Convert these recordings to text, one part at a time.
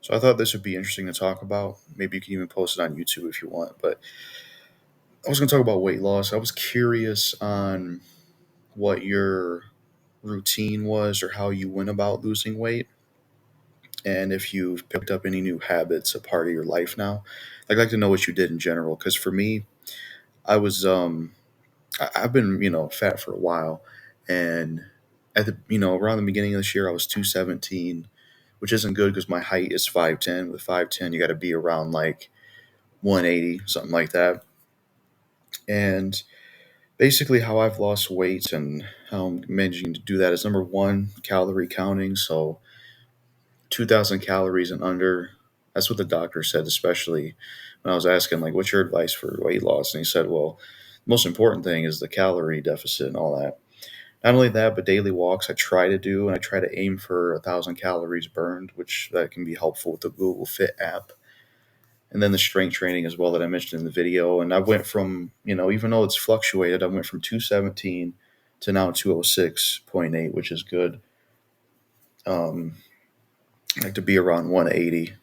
So I thought this would be interesting to talk about. Maybe you can even post it on YouTube if you want. But I was going to talk about weight loss. I was curious on what your routine was or how you went about losing weight, and if you've picked up any new habits a part of your life now. I'd like to know what you did in general, because for me, I was I've been fat for a while, and at the around the beginning of this year I was 217, which isn't good because my height is 5'10". With 5'10", you got to be around like 180, something like that. And basically, how I've lost weight and how I'm managing to do that is number one, calorie counting. So 2,000 calories and under. That's what the doctor said, especially when I was asking, like, what's your advice for weight loss? And he said, well, the most important thing is the calorie deficit and all that. Not only that, but daily walks I try to do, and I try to aim for 1,000 calories burned, which that can be helpful with the Google Fit app. And then the strength training as well that I mentioned in the video. And I went from, even though it's fluctuated, I went from 217 to now 206.8, which is good. Um, I like to be around 180,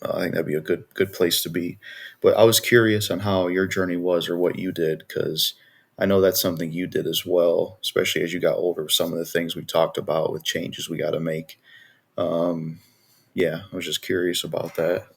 I think that'd be a good place to be. But I was curious on how your journey was or what you did, because I know that's something you did as well, especially as you got older. Some of the things we talked about with changes we got to make. Um, yeah, I was just curious about that.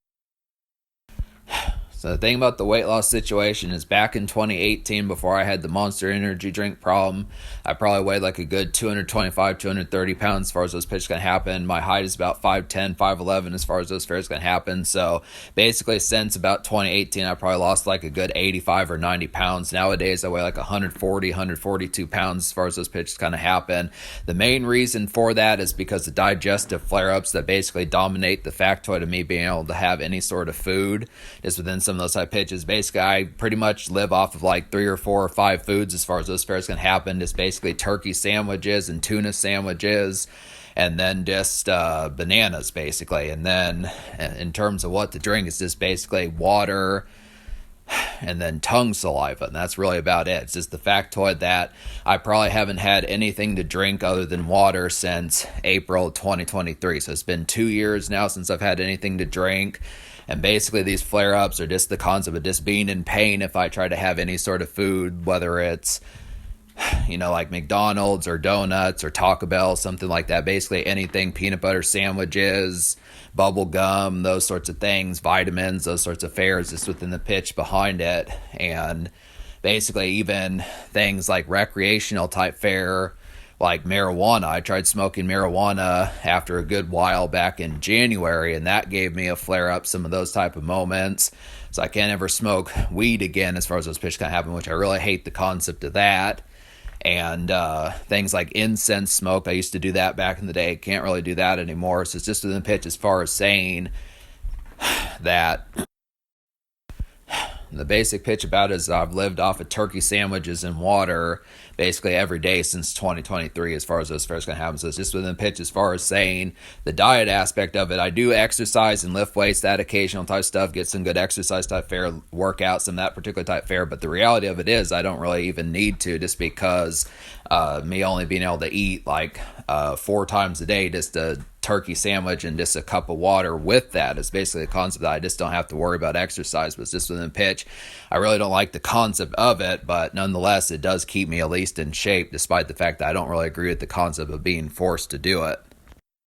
So the thing about the weight loss situation is back in 2018, before I had the Monster Energy drink problem, I probably weighed like a good 225, 230 pounds as far as those pitches can happen. My height is about 5'10", 5'11", as far as those fares can happen. So basically since about 2018, I probably lost like a good 85 or 90 pounds. Nowadays, I weigh like 140, 142 pounds as far as those pitches kind of happen. The main reason for that is because the digestive flare-ups that basically dominate the factoid of me being able to have any sort of food just within some of those type pitches. Basically, I pretty much live off of like 3 or 4 or 5 foods as far as those fares can happen. Just basically turkey sandwiches and tuna sandwiches, and then just bananas, basically. And then in terms of what to drink, it's just basically water and then tongue saliva, and that's really about it. It's just the factoid that I probably haven't had anything to drink other than water since April 2023. So it's been 2 years now since I've had anything to drink. And basically these flare-ups are just the concept of just being in pain if I try to have any sort of food, whether it's like McDonald's or donuts or Taco Bell, something like that. Basically anything, peanut butter sandwiches, bubble gum, those sorts of things, vitamins, those sorts of fares just within the pitch behind it. And basically even things like recreational type fare, like marijuana. I tried smoking marijuana after a good while back in January, and that gave me a flare up, some of those type of moments. So I can't ever smoke weed again as far as those pitches can happen, which I really hate the concept of that. And things like incense smoke, I used to do that back in the day. Can't really do that anymore. So it's just within the pitch as far as saying that the basic pitch about it is I've lived off of turkey sandwiches and water basically every day since 2023 as far as those fares can happen. So it's just within the pitch as far as saying the diet aspect of it. I do exercise and lift weights, that occasional type stuff, get some good exercise type fare, workouts, some of that particular type fare. But the reality of it is I don't really even need to, just because me only being able to eat like 4 times a day, just a turkey sandwich and just a cup of water with that is basically the concept that I just don't have to worry about exercise, but it's just within the pitch. I really don't like the concept of it, but nonetheless, it does keep me at least in shape, despite the fact that I don't really agree with the concept of being forced to do it.